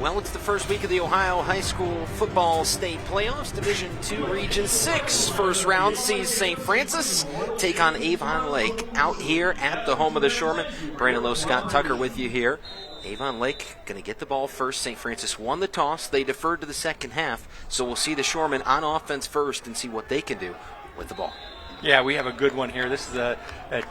Well, it's the first week of the Ohio High School Football State Playoffs, Division II, Region 6. First round sees St. Francis take on Avon Lake out here at the home of the Shoremen. Brandon Lowe, Scott Tucker with you here. Avon Lake going to get the ball first. St. Francis won the toss. They deferred to the second half, so we'll see the Shoremen on offense first and see what they can do with the ball. Yeah, we have a good one here. This is a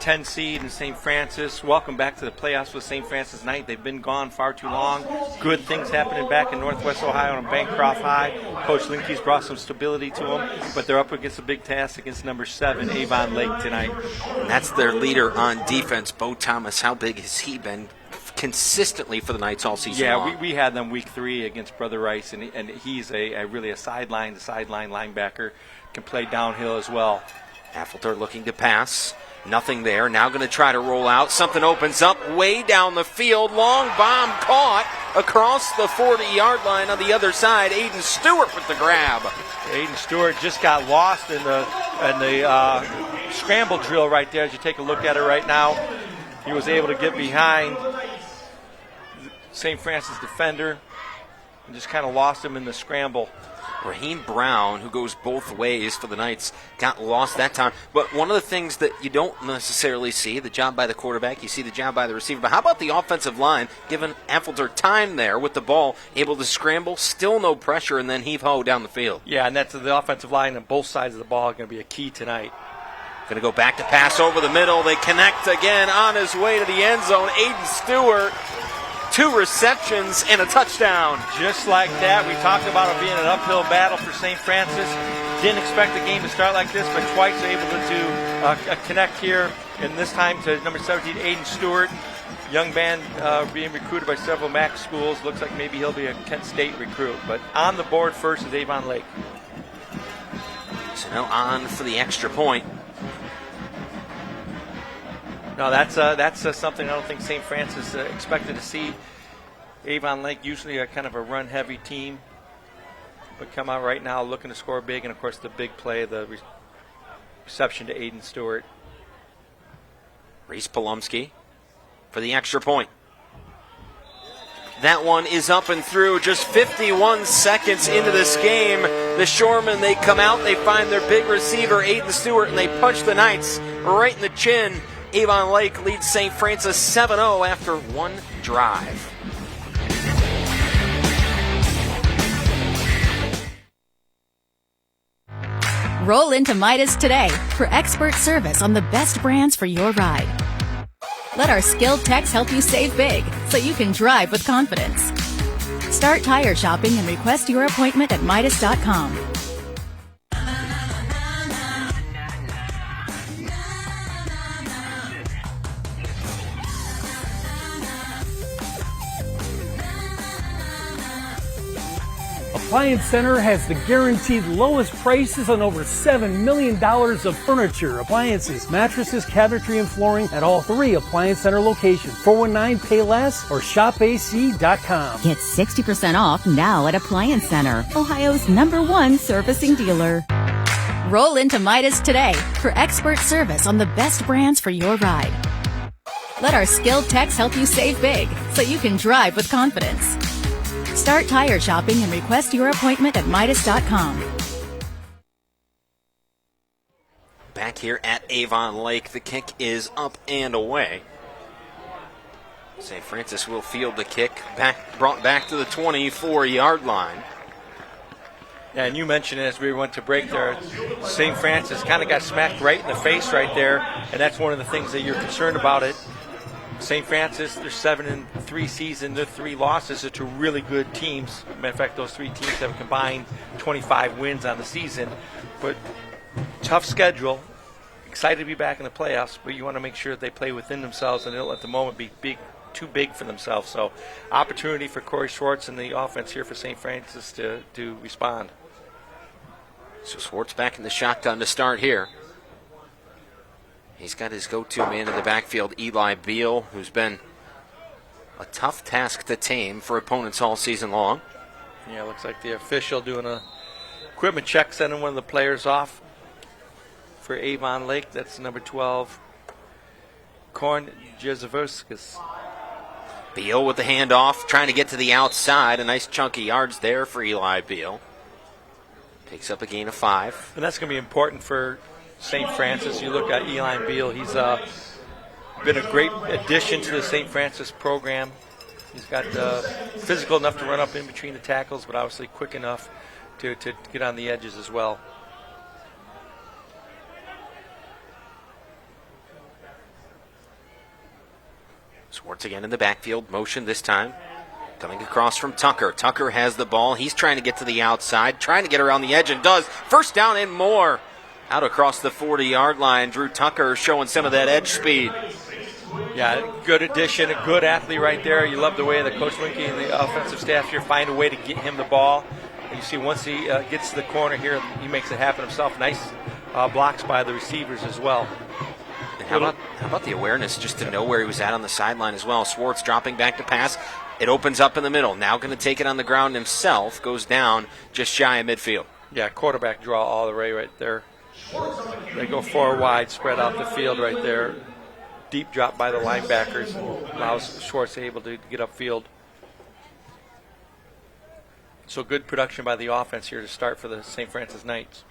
10 seed in St. Francis. Welcome back to the playoffs with St. Francis tonight. They've been gone far too long. Good things happening back in Northwest Ohio on Bancroft High. Coach Linke's brought some stability to them, but they're up against a big task against number 7, Avon Lake, tonight. And that's their leader on defense, Bo Thomas. How big has he been consistently for the Knights all season long? Yeah, we had them week 3 against Brother Rice, and he's really a sideline linebacker. Can play downhill as well. Affelter looking to pass. Nothing there. Now going to try to roll out. Something opens up way down the field. Long bomb caught across the 40-yard line on the other side. Aiden Stewart with the grab. Aiden Stewart just got lost in the scramble drill right there. As you take a look at it right now, he was able to get behind St. Francis defender and just kind of lost him in the scramble. Raheem Brown, who goes both ways for the Knights, got lost that time. But one of the things that you don't necessarily see, the job by the quarterback, you see the job by the receiver. But how about the offensive line, giving Affelter time there with the ball, able to scramble, still no pressure, and then heave-ho down the field. Yeah, and that's the offensive line on both sides of the ball going to be a key tonight. Going to go back to pass over the middle. They connect again on his way to the end zone. Aiden Stewart. 2 receptions and a touchdown. Just like that, we talked about it being an uphill battle for St. Francis. Didn't expect the game to start like this, but twice able to connect here, and this time to number 17, Aiden Stewart. Young man being recruited by several MAC schools. Looks like maybe he'll be a Kent State recruit. But on the board first is Avon Lake. So now on for the extra point. No, that's something I don't think St. Francis expected to see. Avon Lake usually a kind of a run-heavy team, but come out right now looking to score big, and of course the big play, the reception to Aiden Stewart. Reese Polomsky for the extra point. That one is up and through. Just 51 seconds into this game, the Shoremen, they come out, they find their big receiver, Aiden Stewart, and they punch the Knights right in the chin. Avon Lake leads St. Francis 7-0 after one drive. Roll into Midas today for expert service on the best brands for your ride. Let our skilled techs help you save big so you can drive with confidence. Start tire shopping and request your appointment at Midas.com. Appliance Center has the guaranteed lowest prices on over $7 million of furniture, appliances, mattresses, cabinetry, and flooring at all 3 Appliance Center locations. 419-PAY-LESS or shopac.com. Get 60% off now at Appliance Center, Ohio's #1 servicing dealer. Roll into Midas today for expert service on the best brands for your ride. Let our skilled techs help you save big so you can drive with confidence. Start tire shopping and request your appointment at Midas.com. Back here at Avon Lake, the kick is up and away. St. Francis will field the kick, brought back to the 24-yard line. Yeah, and you mentioned it as we went to break there, St. Francis kind of got smacked right in the face right there, and that's one of the things that you're concerned about it. St. Francis, their 7-3 season, their 3 losses are to really good teams. Matter of fact, those 3 teams have combined 25 wins on the season. But tough schedule. Excited to be back in the playoffs, but you want to make sure that they play within themselves and they'll at the moment be too big for themselves. So opportunity for Corey Schwartz and the offense here for St. Francis to respond. So Schwartz back in the shotgun to start here. He's got his go-to man in the backfield, Eli Beal, who's been a tough task to tame for opponents all season long. Yeah, looks like the official doing a equipment check, sending one of the players off for Avon Lake. That's number 12, Korn Jezavoskis. Beal with the handoff, trying to get to the outside. A nice chunk of yards there for Eli Beal. Picks up a gain of 5. And that's going to be important for St. Francis. You look at Eli Beal, he's been a great addition to the St. Francis program. He's got physical enough to run up in between the tackles, but obviously quick enough to get on the edges as well. Swartz again in the backfield, motion this time. Coming across from Tucker. Tucker has the ball. He's trying to get to the outside, trying to get around the edge, and does. First down and more. Out across the 40-yard line. Drew Tucker showing some of that edge speed. Yeah, good addition, a good athlete right there. You love the way that Coach Winke and the offensive staff here find a way to get him the ball. And you see once he gets to the corner here, he makes it happen himself. Nice blocks by the receivers as well. And how about the awareness just to know where he was at on the sideline as well. Swartz dropping back to pass. It opens up in the middle. Now going to take it on the ground himself. Goes down just shy of midfield. Yeah, quarterback draw all the way right there. They go 4 wide, spread out the field right there. Deep drop by the linebackers. Allows Schwartz able to get upfield. So good production by the offense here to start for the St. Francis Knights.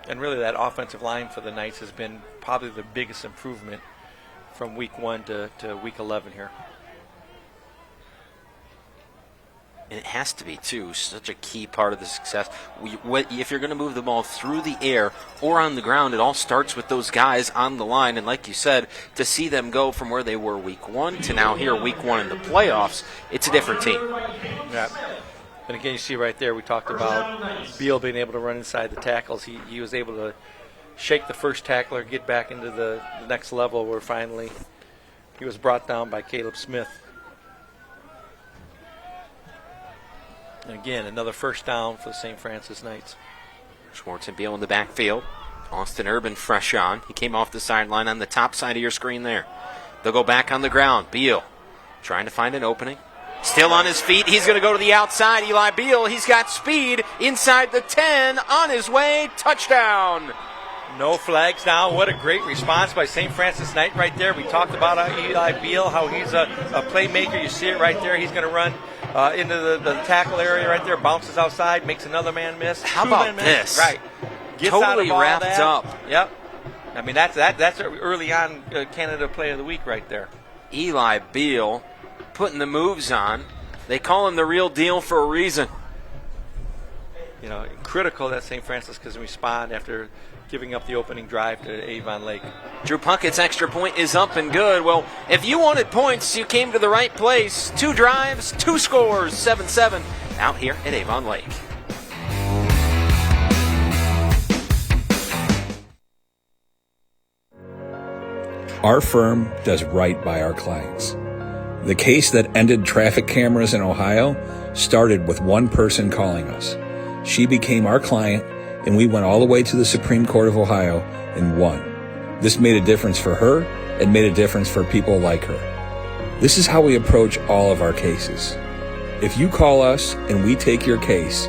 And really that offensive line for the Knights has been probably the biggest improvement from week 1 to week 11 here. And it has to be, too, such a key part of the success. If you're going to move the ball through the air or on the ground, it all starts with those guys on the line. And like you said, to see them go from where they were week 1 to now here week 1 in the playoffs, it's a different team. Yeah. And again, you see right there, we talked about Beal being able to run inside the tackles. He was able to shake the first tackler, get back into the next level where finally he was brought down by Caleb Smith. And again, another first down for the St. Francis Knights. Schwartz and Beal in the backfield. Austin Urban fresh on. He came off the sideline on the top side of your screen there. They'll go back on the ground. Beal trying to find an opening. Still on his feet. He's going to go to the outside. Eli Beal, he's got speed inside the 10. On his way. Touchdown. No flags now. What a great response by St. Francis Knight right there. We talked about Eli Beal, how he's a playmaker. You see it right there. He's going to run into the tackle area right there, bounces outside, makes another man miss. How about this? Right. Gets totally out of wrapped that. up. Yep. I mean, that's early on Canada Play of the Week right there. Eli Beal putting the moves on. They call him the real deal for a reason. You know, critical that St. Francis can respond after giving up the opening drive to Avon Lake. Drew Puckett's extra point is up and good. Well, if you wanted points, you came to the right place. 2 drives, 2 scores, 7-7 out here at Avon Lake. Our firm does right by our clients. The case that ended traffic cameras in Ohio started with one person calling us. She became our client, and we went all the way to the Supreme Court of Ohio and won. This made a difference for her and made a difference for people like her. This is how we approach all of our cases. If you call us and we take your case,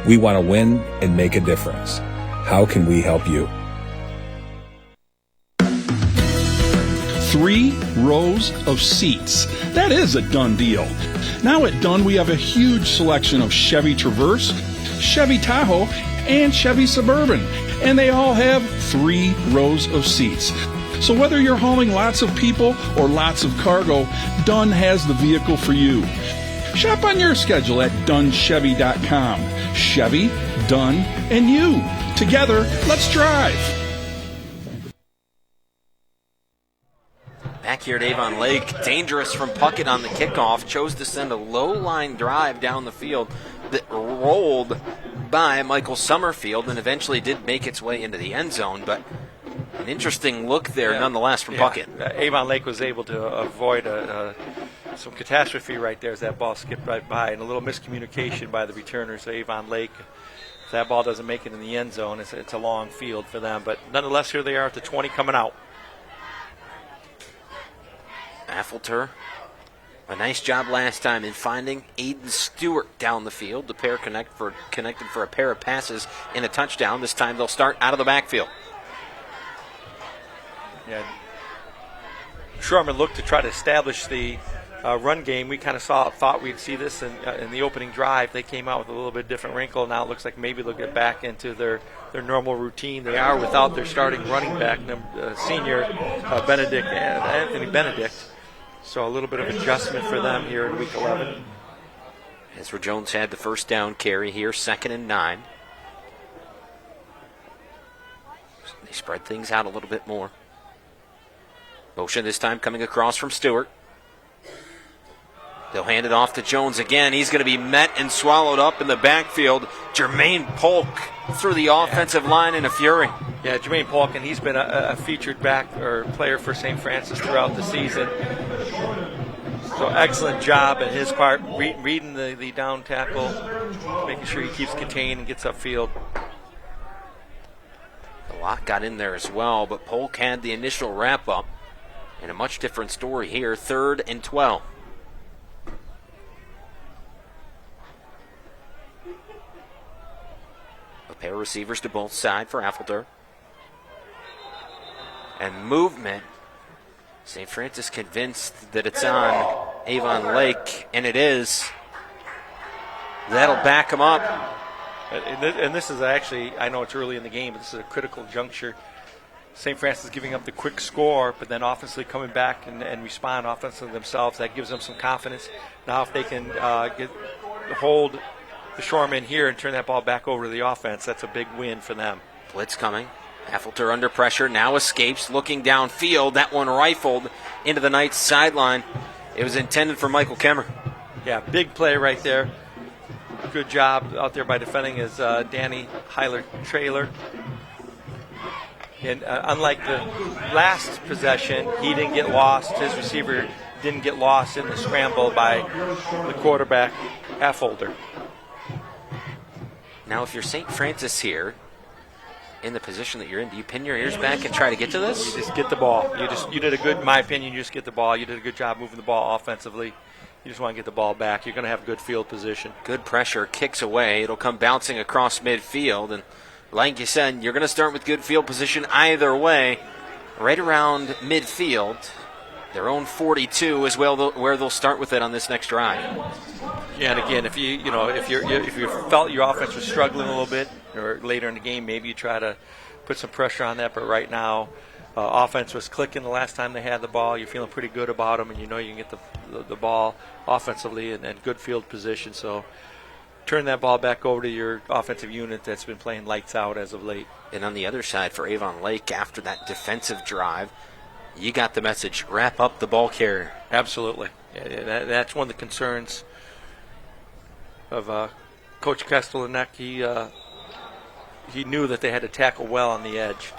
we want to win and make a difference. How can we help you? 3 rows of seats. That is a done deal. Now at Dunn, we have a huge selection of Chevy Traverse, Chevy Tahoe, and Chevy Suburban, and they all have 3 rows of seats. So whether you're hauling lots of people or lots of cargo, Dunn has the vehicle for you. Shop on your schedule at DunnChevy.com. Chevy, Dunn, and you. Together, let's drive. Back here at Avon Lake, dangerous from Puckett on the kickoff. Chose to send a low-line drive down the field that rolled by Michael Summerfield and eventually did make its way into the end zone. But an interesting look there nonetheless from Puckett. Avon Lake was able to avoid some catastrophe right there as that ball skipped right by, and a little miscommunication by the returners of Avon Lake. If that ball doesn't make it in the end zone, it's a long field for them. But nonetheless, here they are at the 20 coming out. A nice job last time in finding Aiden Stewart down the field. The pair connected for a pair of passes and a touchdown. This time they'll start out of the backfield. Yeah. Shoreman looked to try to establish the run game. We kind of thought we'd see this in the opening drive. They came out with a little bit different wrinkle. Now it looks like maybe they'll get back into their normal routine. They are without their starting running back, senior Anthony Benedict. So a little bit of adjustment for them here in Week 11. Ezra Jones had the first down carry here, 2nd and 9. They spread things out a little bit more. Motion this time coming across from Stewart. They'll hand it off to Jones again. He's going to be met and swallowed up in the backfield. Jermaine Polk through the offensive line in a fury. Yeah, Jermaine Polk, and he's been a featured back or player for St. Francis throughout the season. So excellent job at his part, reading the down tackle, making sure he keeps contained and gets upfield. A lot got in there as well, but Polk had the initial wrap-up. And a much different story here, 3rd and 12. A pair of receivers to both sides for Affolter. And movement. St. Francis convinced that it's on Avon Lake, and it is. That'll back him up. And this is actually, I know it's early in the game, but this is a critical juncture. St. Francis giving up the quick score, but then offensively coming back and respond offensively themselves. That gives them some confidence. Now if they can hold the Shoremen here and turn that ball back over to the offense, that's a big win for them. Blitz coming. Affolter under pressure, now escapes, looking downfield. That one rifled into the Knights' sideline. It was intended for Michael Kemmer. Yeah, big play right there. Good job out there by defending is Danny Heiler-Trailer. And unlike the last possession, he didn't get lost. His receiver didn't get lost in the scramble by the quarterback, Affolter. Now, if you're St. Francis here, in the position that you're in, do you pin your ears back and try to get to this? You just get the ball. You did a good, in my opinion, you just get the ball. You did a good job moving the ball offensively. You just want to get the ball back. You're going to have good field position. Good pressure, kicks away. It'll come bouncing across midfield. And like you said, you're going to start with good field position either way. Right around midfield, their own 42 is where they'll start with it on this next drive. Yeah, and again, if you felt your offense was struggling a little bit, or later in the game, maybe you try to put some pressure on that. But right now, offense was clicking the last time they had the ball. You're feeling pretty good about them, and you know you can get the ball offensively and good field position. So turn that ball back over to your offensive unit that's been playing lights out as of late. And on the other side for Avon Lake, after that defensive drive, you got the message, wrap up the ball carrier. Absolutely. Yeah, that's one of the concerns of Coach Kestelanek. He knew that they had to tackle well on the edge.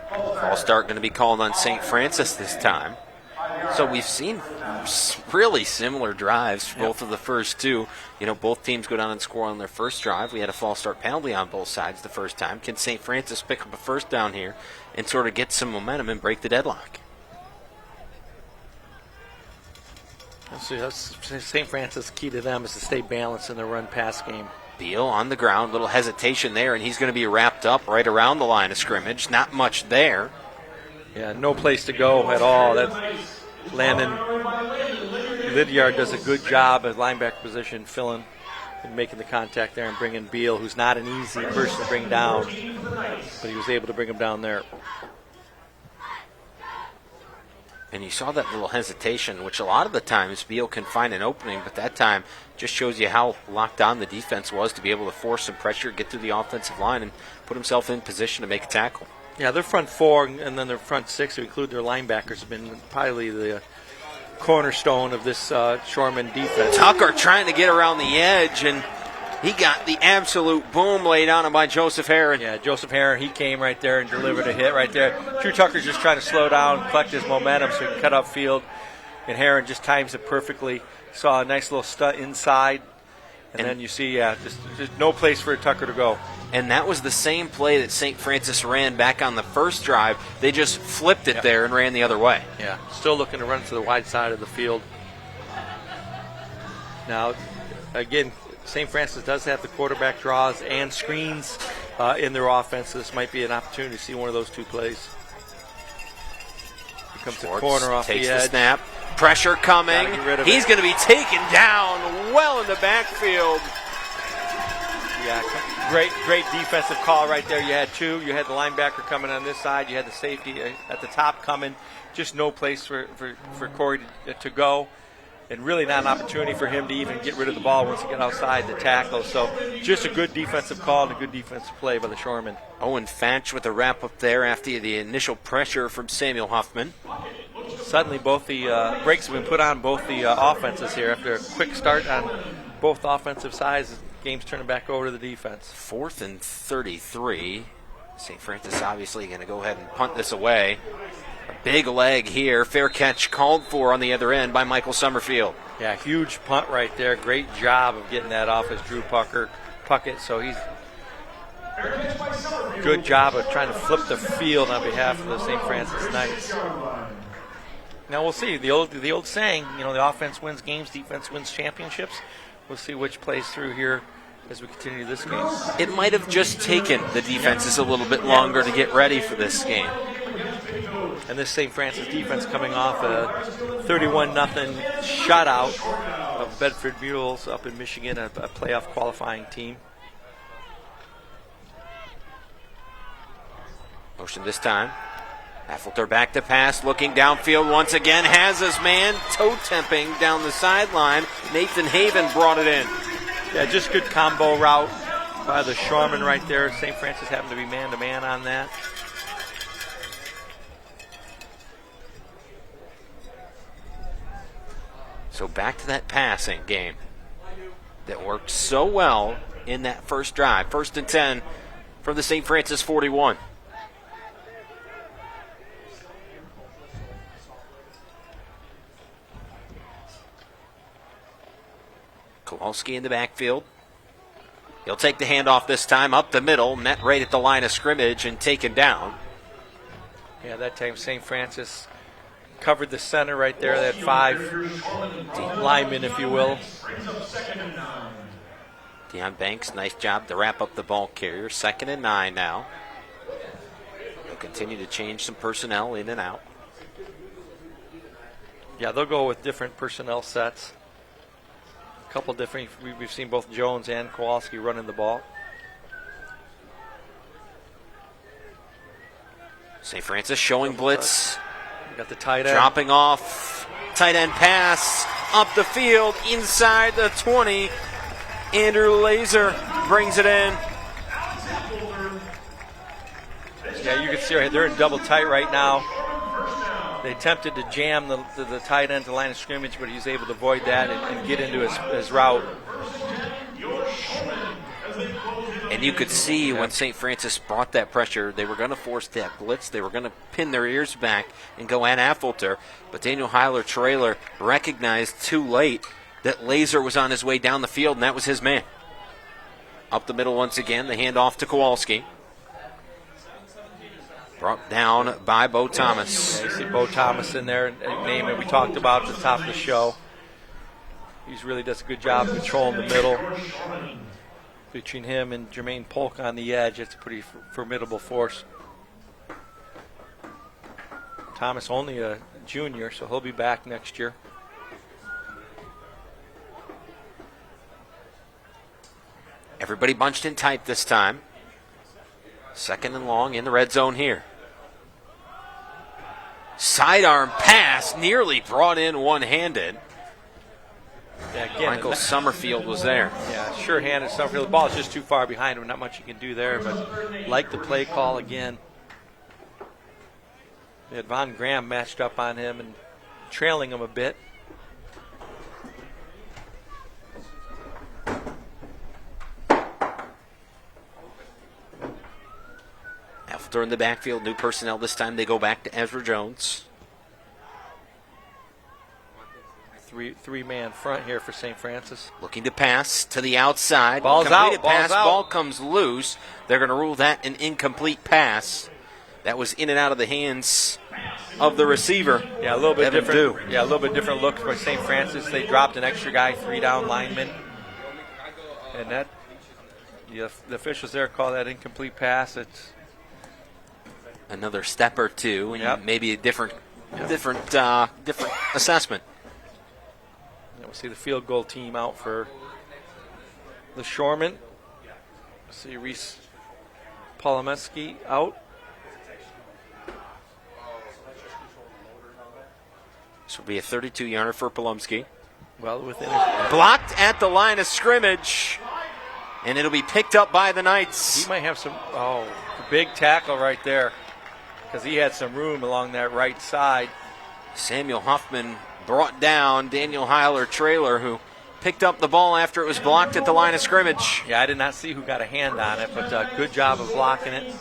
False start going to be called on St. Francis this time. So we've seen really similar drives for both of the first two. You know, both teams go down and score on their first drive. We had a false start penalty on both sides the first time. Can St. Francis pick up a first down here and sort of get some momentum and break the deadlock? St. Francis' key to them is to stay balanced in the run-pass game. Beal on the ground, little hesitation there, and he's going to be wrapped up right around the line of scrimmage. Not much there. Yeah, no place to go at all. Landon Lydiard does a good job at linebacker position, filling and making the contact there and bringing Beal, who's not an easy person to bring down, but he was able to bring him down there. And you saw that little hesitation, which a lot of the times Beal can find an opening, but that time just shows you how locked on the defense was to be able to force some pressure, get through the offensive line, and put himself in position to make a tackle. Yeah, their front four and then their front six, to include their linebackers, have been probably the cornerstone of this Shoreman defense. Tucker trying to get around the edge, and he got the absolute boom laid on him by Joseph Herron. Yeah, Joseph Herron, he came right there and delivered a hit right there. Drew Tucker's just trying to slow down, collect his momentum so he can cut upfield, and Herron just times it perfectly. Saw a nice little stunt inside And then you see, just no place for Tucker to go. And that was the same play that St. Francis ran back on the first drive. They just flipped it there and ran the other way. Yeah, still looking to run to the wide side of the field. Now, again, St. Francis does have the quarterback draws and screens in their offense, so this might be an opportunity to see one of those two plays. Here comes the corner off the edge. Takes the snap. Pressure coming. He's going to be taken down well in the backfield. Yeah, great defensive call right there. You had two. You had the linebacker coming on this side. You had the safety at the top coming. Just no place for Corey to go. And really not an opportunity for him to even get rid of the ball once he got outside the tackle. So just a good defensive call and a good defensive play by the Shoremen. Owen Fatch with a wrap up there after the initial pressure from Samuel Huffman. Suddenly both the brakes have been put on both the offenses here after a quick start on both offensive sides. Game's turning back over to the defense. 4th and 33. St. Francis obviously going to go ahead and punt this away. A big leg here. Fair catch called for on the other end by Michael Summerfield. Yeah, huge punt right there. Great job of getting that off as Drew Puckett. So he's good job of trying to flip the field on behalf of the St. Francis Knights. Now we'll see. The old saying, the offense wins games, defense wins championships. We'll see which plays through here as we continue this game. It might have just taken the defenses a little bit longer to get ready for this game. And this St. Francis defense coming off a 31-0 shutout of Bedford Mules up in Michigan, a playoff qualifying team. Motion this time. Affelter back to pass, looking downfield once again, has his man toe-temping down the sideline. Nathan Haven brought it in. Yeah, just good combo route by the Shoreman right there. St. Francis happened to be man-to-man on that. So back to that passing game that worked so well in that first drive. 1st and 10 from the St. Francis 41. Kowalski in the backfield. He'll take the handoff this time up the middle, met right at the line of scrimmage and taken down. Yeah, that time St. Francis covered the center right there. They had 5 linemen, if you will. Deion Banks, nice job to wrap up the ball carrier. 2nd and 9 now. They'll continue to change some personnel in and out. Yeah, they'll go with different personnel sets. A couple different. We've seen both Jones and Kowalski running the ball. St. Francis showing blitz. We got the tight end. Dropping off. Tight end pass. Up the field. Inside the 20. Andrew Laser brings it in. Yeah, you can see right, they're in double tight right now. They attempted to jam the tight end to line of scrimmage, but he was able to avoid that and get into his route. And you could see when St. Francis brought that pressure, they were going to force that blitz. They were going to pin their ears back and go at Affolter. But Daniel Heiler-Trailer recognized too late that Laser was on his way down the field, and that was his man. Up the middle once again, the handoff to Kowalski. Brought down by Bo Thomas. Yeah, you see Bo Thomas in there, a name that we talked about at the top of the show. He really does a good job controlling the middle. Between him and Jermaine Polk on the edge, it's a pretty formidable force. Thomas only a junior, so he'll be back next year. Everybody bunched in tight this time. 2nd and long in the red zone here. Sidearm pass, nearly brought in one-handed. Yeah, again, Michael Summerfield was there. Yeah, sure-handed Summerfield. The ball is just too far behind him. Not much you can do there, but like the play call again. They had Von Graham matched up on him and trailing him a bit. After in the backfield, new personnel this time. They go back to Ezra Jones. 3 three-man front here for St. Francis. Looking to pass to the outside. Ball's Completed out, ball's pass. out. Ball comes loose. They're going to rule that an incomplete pass. That was in and out of the hands of the receiver. Yeah, a little bit Evan different. Dew. Yeah, a little bit different look by St. Francis. They dropped an extra guy, 3-down lineman, and that the officials there call that incomplete pass. It's Another step or two, and Yep. maybe a different assessment. And we'll see the field goal team out for the Shoreman. See Reese Polomeski out. This will be a 32-yarder for Polomsky. Well, within Blocked at the line of scrimmage, and it'll be picked up by the Knights. he might have some. Oh, big tackle right there, because he had some room along that right side. Samuel Huffman brought down Daniel Heiler-Trailer, who picked up the ball after it was blocked at the line of scrimmage. Yeah, I did not see who got a hand on it, but good job of blocking it.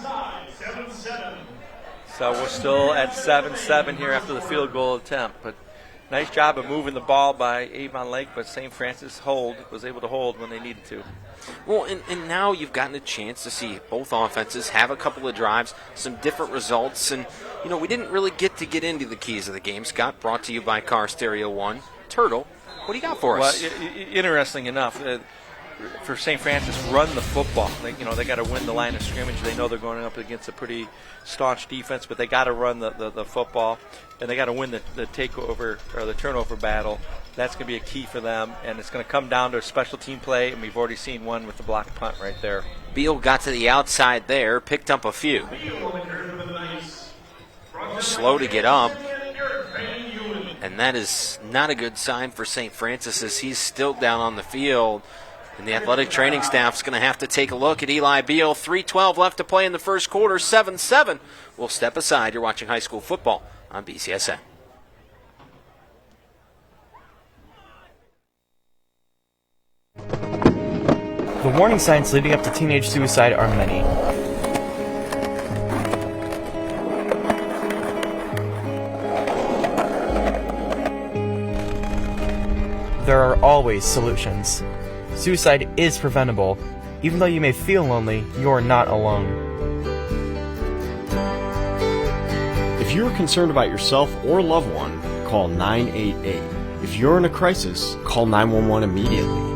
So we're still at 7-7 here after the field goal attempt. But nice job of moving the ball by Avon Lake, but St. Francis was able to hold when they needed to. Well, and now you've gotten a chance to see both offenses have a couple of drives, some different results. And, we didn't really get into the keys of the game. Scott, brought to you by Car Stereo 1. Turtle, what do you got for us? Well, interesting enough, for St. Francis, run the football. They got to win the line of scrimmage. They know they're going up against a pretty staunch defense, but they got to run the football, and they got to win the takeover or the turnover battle. That's going to be a key for them, and it's going to come down to a special team play, and we've already seen one with the block punt right there. Beal got to the outside there, picked up a few. Slow to get up. And that is not a good sign for St. Francis as he's still down on the field. And the athletic training staff's going to have to take a look at Eli Beal. 3:12 left to play in the first quarter, 7-7. We'll step aside. You're watching high school football on BCSN. The warning signs leading up to teenage suicide are many. There are always solutions. Suicide is preventable. Even though you may feel lonely, you're not alone. If you're concerned about yourself or loved one, call 988. If you're in a crisis, call 911 immediately.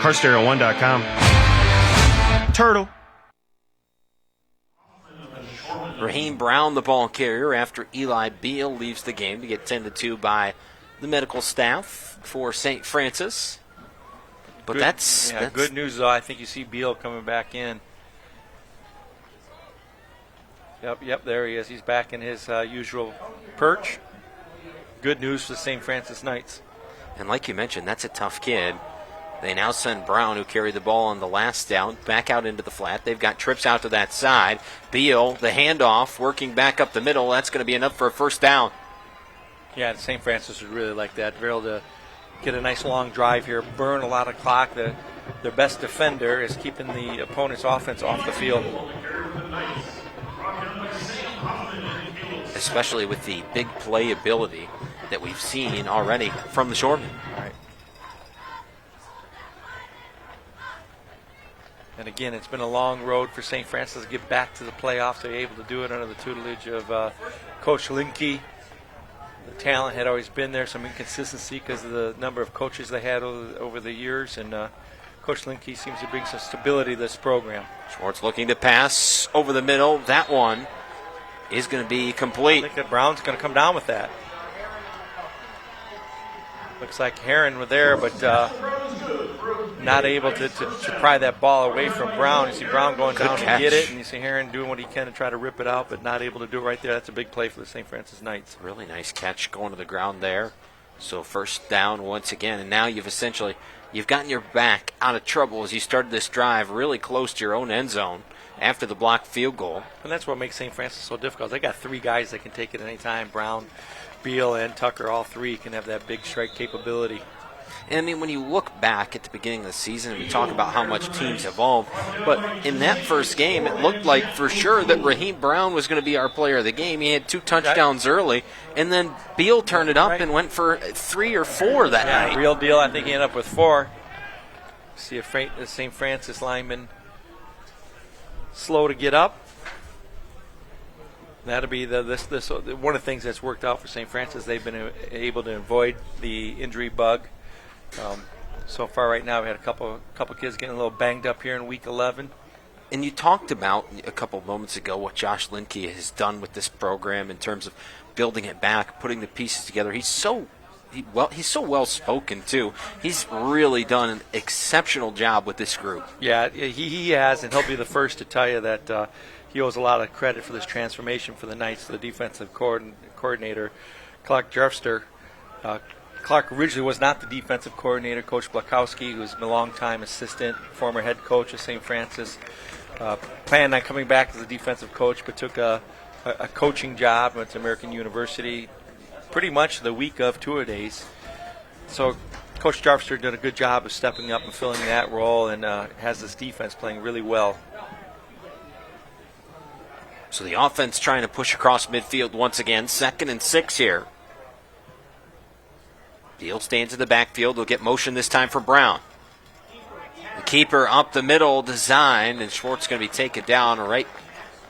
CarStereo1.com. Turtle. Raheem Brown, the ball carrier, after Eli Beal leaves the game to get 10-2 by the medical staff for St. Francis. But that's good news, though. I think you see Beal coming back in. Yep, there he is. He's back in his usual perch. Good news for the St. Francis Knights. And like you mentioned, that's a tough kid. They now send Brown, who carried the ball on the last down, back out into the flat. They've got trips out to that side. Beal, the handoff, working back up the middle. That's going to be enough for a first down. Yeah, St. Francis would really like that. They're able to get a nice long drive here, burn a lot of clock. Their best defender is keeping the opponent's offense off the field. Especially with the big play ability that we've seen already from the Shoremen. All right. And again, it's been a long road for St. Francis to get back to the playoffs. They're able to do it under the tutelage of Coach Linke. The talent had always been there, some inconsistency because of the number of coaches they had over the years. And Coach Linke seems to bring some stability to this program. Schwartz looking to pass over the middle. That one is going to be complete. I think that Brown's going to come down with that. Looks like Heron were there, but not able to pry that ball away from Brown. You see Brown going down to get it, and you see Heron doing what he can to try to rip it out, but not able to do it right there. That's a big play for the St. Francis Knights. Really nice catch going to the ground there So first down once again, and now you've gotten your back out of trouble as you started this drive really close to your own end zone after the blocked field goal. And that's what makes St. Francis so difficult. They got 3 guys that can take it at any time. Brown, Beal, and Tucker, all 3 can have that big strike capability. And I mean, when you look back at the beginning of the season, we talk about how much teams evolve, but in that first game, it looked like for sure that Raheem Brown was going to be our player of the game. He had 2 touchdowns early, and then Beal turned it up and went for 3 or 4 that night. Real deal. I think he ended up with 4. See if the St. Francis lineman slow to get up. That'll be one of the things that's worked out for St. Francis. They've been able to avoid the injury bug. So far right now, we had a couple kids getting a little banged up here in week 11. And you talked about a couple moments ago what Josh Linke has done with this program in terms of building it back, putting the pieces together. He's so well spoken too. He's really done an exceptional job with this group. Yeah, he has, and he'll be the first to tell you that he owes a lot of credit for this transformation for the Knights to the defensive coordinator, Clark Jeffster. Clark originally was not the defensive coordinator. Coach Blakowski, who's a longtime assistant, former head coach of St. Francis, planned on coming back as a defensive coach, but took a coaching job at American University pretty much the week of tour days. So Coach Jeffster did a good job of stepping up and filling that role, and has this defense playing really well. So the offense trying to push across midfield once again. 2nd and 6 here. Beal stands in the backfield. He'll get motion this time for Brown. The keeper up the middle designed, and Schwartz going to be taken down right.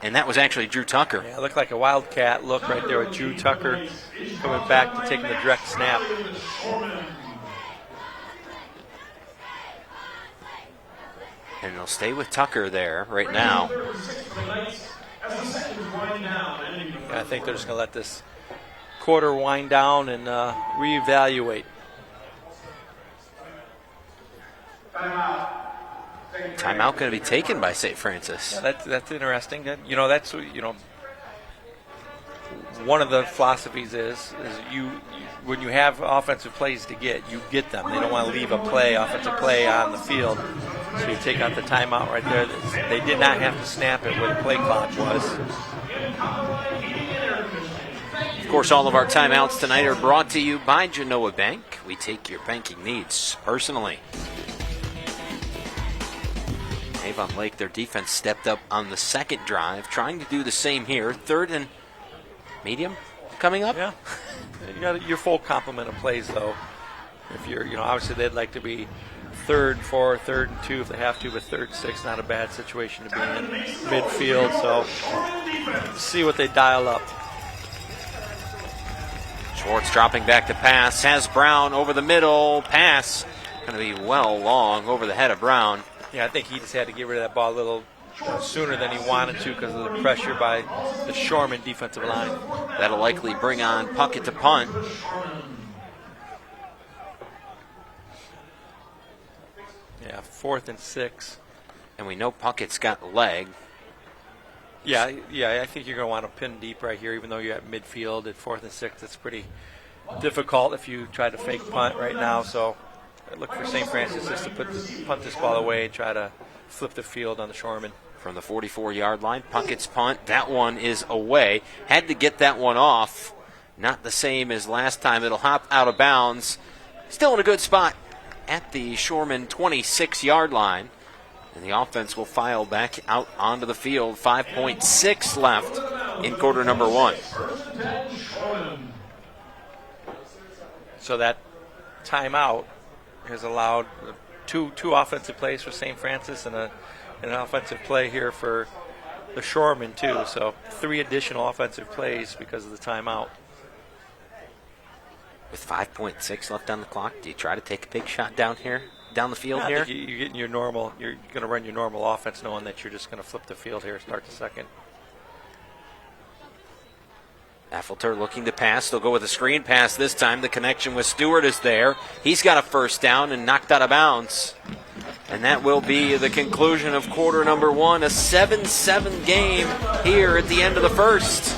And that was actually Drew Tucker. Yeah, it looked like a wildcat look right there with Drew Tucker coming back to taking the direct snap. And they'll stay with Tucker there right now. Yeah, I think they're just going to let this quarter wind down and reevaluate. Timeout going to be taken by St. Francis. Yeah, that's interesting. That's one of the philosophies is you when you have offensive plays to get, you get them. They don't want to leave offensive play on the field. So you take out the timeout right there. They did not have to snap it where the play clock was. Of course, all of our timeouts tonight are brought to you by Genoa Bank. We take your banking needs personally. Avon Lake, their defense stepped up on the second drive, trying to do the same here. 3rd and medium coming up. Yeah, you got your full complement of plays though. If you're, obviously they'd like to be 3rd and 4, 3rd and 2 if they have to, but 3rd and 6 not a bad situation to be in midfield. So see what they dial up. Schwartz dropping back to pass, has Brown over the middle. Pass going to be well long over the head of Brown. Yeah, I think he just had to get rid of that ball a little sooner than he wanted to because of the pressure by the Shoreman defensive line. That'll likely bring on Puckett to punt. Yeah, 4th and 6. And we know Puckett's got leg. Yeah, I think you're going to want to pin deep right here, even though you're at midfield at 4th and 6. It's pretty difficult if you try to fake punt right now. So I look for St. Francis just to punt this ball away and try to flip the field on the Shoreman. From the 44-yard line, Puckett's punt. That one is away. Had to get that one off. Not the same as last time. It'll hop out of bounds. Still in a good spot at the Shoreman 26-yard line. And the offense will file back out onto the field. 5.6 left in quarter number 1. So that timeout has allowed two offensive plays for St. Francis and an offensive play here for the Shoreman too. So 3 additional offensive plays because of the timeout. With 5.6 left on the clock, do you try to take a big shot down the field here? I think you're getting your normal. You're going to run your normal offense, knowing that you're just going to flip the field here, start the second. Affelter looking to pass. They'll go with a screen pass this time. The connection with Stewart is there. He's got a first down and knocked out of bounds. And that will be the conclusion of quarter number 1, a 7-7 game here at the end of the first.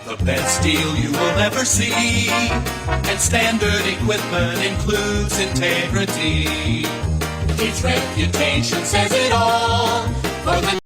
The best deal you will ever see. And standard equipment includes integrity. Its reputation says it all. For the